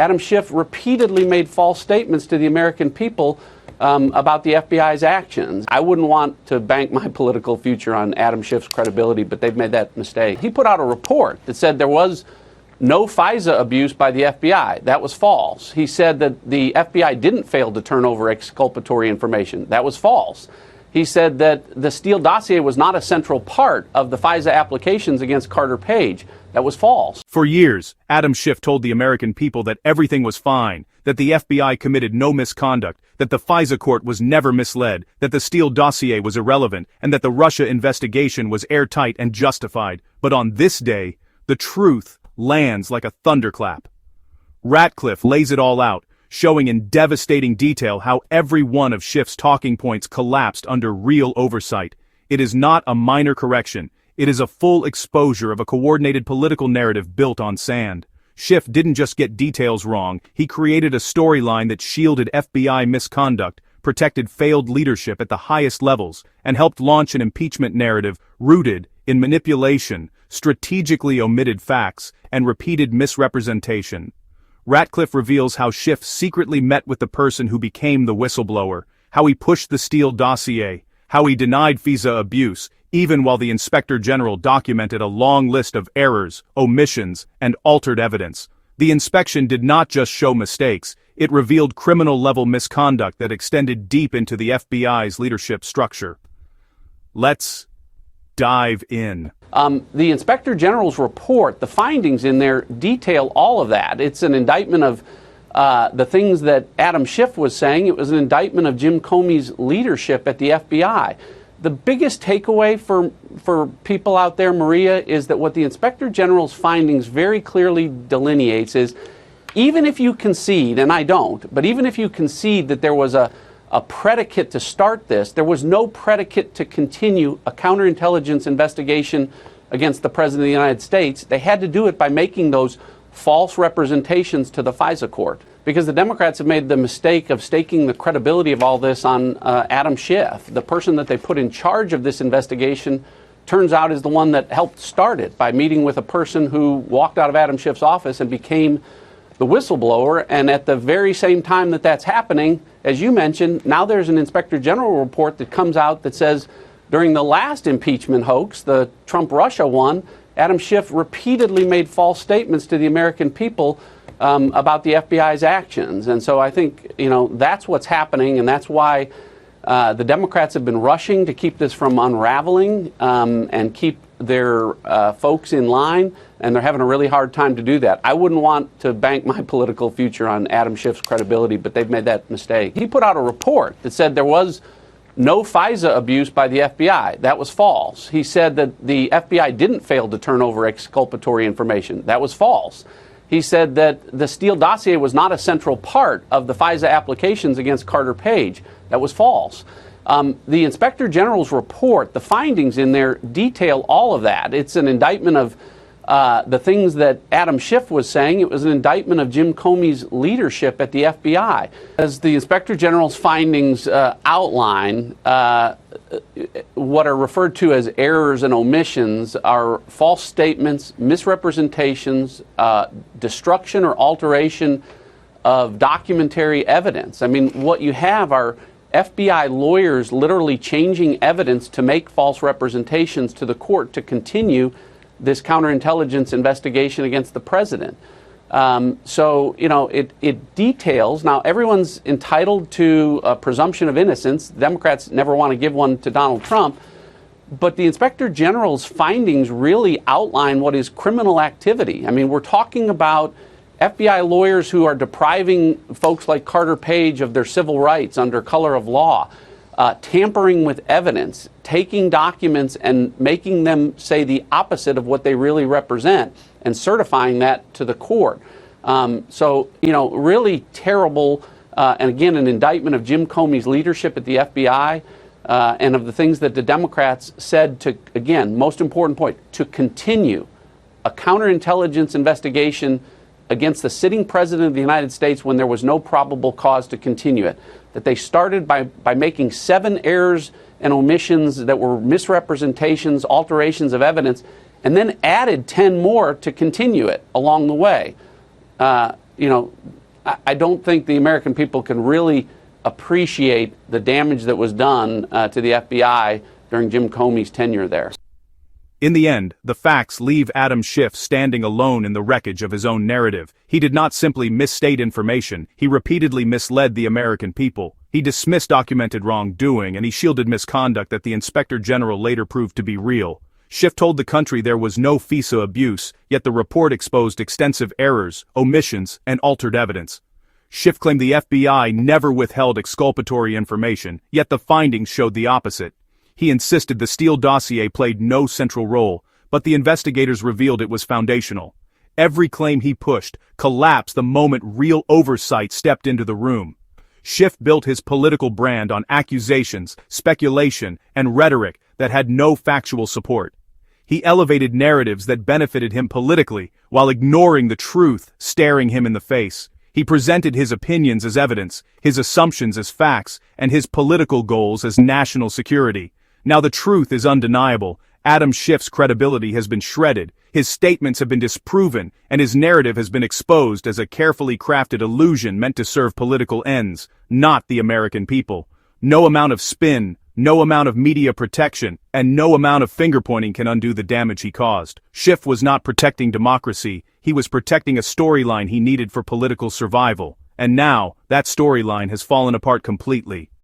Adam Schiff repeatedly made false statements to the American people about the FBI's actions. I wouldn't want to bank my political future on Adam Schiff's credibility, but they've made that mistake. He put out a report that said there was no FISA abuse by the FBI. That was false. He said that the FBI didn't fail to turn over exculpatory information. That was false. He said that the Steele dossier was not a central part of the FISA applications against Carter Page. That was false. For years, Adam Schiff told the American people that everything was fine, that the FBI committed no misconduct, that the FISA court was never misled, that the Steele dossier was irrelevant, and that the Russia investigation was airtight and justified. But on this day, the truth lands like a thunderclap. Ratcliffe lays it all out, showing in devastating detail how every one of Schiff's talking points collapsed under real oversight. It is not a minor correction. It is a full exposure of a coordinated political narrative built on sand. Schiff didn't just get details wrong, he created a storyline that shielded FBI misconduct, protected failed leadership at the highest levels, and helped launch an impeachment narrative rooted in manipulation, strategically omitted facts, and repeated misrepresentation. Ratcliffe reveals how Schiff secretly met with the person who became the whistleblower, how he pushed the Steele dossier, how he denied FISA abuse, even while the Inspector General documented a long list of errors, omissions, and altered evidence. The inspection did not just show mistakes, it revealed criminal-level misconduct that extended deep into the FBI's leadership structure. Let's dive in. The Inspector General's report, the findings in there detail all of that. It's an indictment of the things that Adam Schiff was saying. It was an indictment of Jim Comey's leadership at the FBI. The biggest takeaway for people out there, Maria, is that what the Inspector General's findings very clearly delineates is, even if you concede, and I don't, but even if you concede that there was a predicate to start this, there was no predicate to continue a counterintelligence investigation against the President of the United States. They had to do it by making those false representations to the FISA court, because the Democrats have made the mistake of staking the credibility of all this on Adam Schiff. The person that they put in charge of this investigation turns out is the one that helped start it by meeting with a person who walked out of Adam Schiff's office and became the whistleblower. And at the very same time that that's happening, as you mentioned, now there's an Inspector General report that comes out that says during the last impeachment hoax, the Trump-Russia one, Adam Schiff repeatedly made false statements to the American people about the FBI's actions. And so I think, that's what's happening, and that's why the Democrats have been rushing to keep this from unraveling and keep their folks in line, and they're having a really hard time to do that. I wouldn't want to bank my political future on Adam Schiff's credibility, but they've made that mistake. He put out a report that said there was no FISA abuse by the FBI. That was false. He said that the FBI didn't fail to turn over exculpatory information. That was false. He said that the Steele dossier was not a central part of the FISA applications against Carter Page. That was false. The Inspector General's report, the findings in there detail all of that. It's an indictment of the things that Adam Schiff was saying. It was an indictment of Jim Comey's leadership at the FBI. As the Inspector General's findings outline, what are referred to as errors and omissions are false statements, misrepresentations, destruction or alteration of documentary evidence. I mean, what you have are FBI lawyers literally changing evidence to make false representations to the court to continue this counterintelligence investigation against the president. It details. Now, everyone's entitled to a presumption of innocence. Democrats never want to give one to Donald Trump. But the Inspector General's findings really outline what is criminal activity. I mean, we're talking about FBI lawyers who are depriving folks like Carter Page of their civil rights under color of law, tampering with evidence, taking documents and making them say the opposite of what they really represent, and certifying that to the court. Really terrible, and again, an indictment of Jim Comey's leadership at the FBI, and of the things that the Democrats said to, again, most important point, to continue a counterintelligence investigation against the sitting president of the United States when there was no probable cause to continue it. That they started by making 7 errors and omissions that were misrepresentations, alterations of evidence, and then added 10 more to continue it along the way. you know, I don't think the American people can really appreciate the damage that was done to the FBI during Jim Comey's tenure there. In the end, the facts leave Adam Schiff standing alone in the wreckage of his own narrative. He did not simply misstate information, he repeatedly misled the American people. He dismissed documented wrongdoing and he shielded misconduct that the Inspector General later proved to be real. Schiff told the country there was no FISA abuse, yet the report exposed extensive errors, omissions, and altered evidence. Schiff claimed the FBI never withheld exculpatory information, yet the findings showed the opposite. He insisted the Steele dossier played no central role, but the investigators revealed it was foundational. Every claim he pushed collapsed the moment real oversight stepped into the room. Schiff built his political brand on accusations, speculation, and rhetoric that had no factual support. He elevated narratives that benefited him politically, while ignoring the truth staring him in the face. He presented his opinions as evidence, his assumptions as facts, and his political goals as national security. Now the truth is undeniable. Adam Schiff's credibility has been shredded, his statements have been disproven, and his narrative has been exposed as a carefully crafted illusion meant to serve political ends, not the American people. No amount of spin, no amount of media protection, and no amount of finger-pointing can undo the damage he caused. Schiff was not protecting democracy, he was protecting a storyline he needed for political survival. And now, that storyline has fallen apart completely.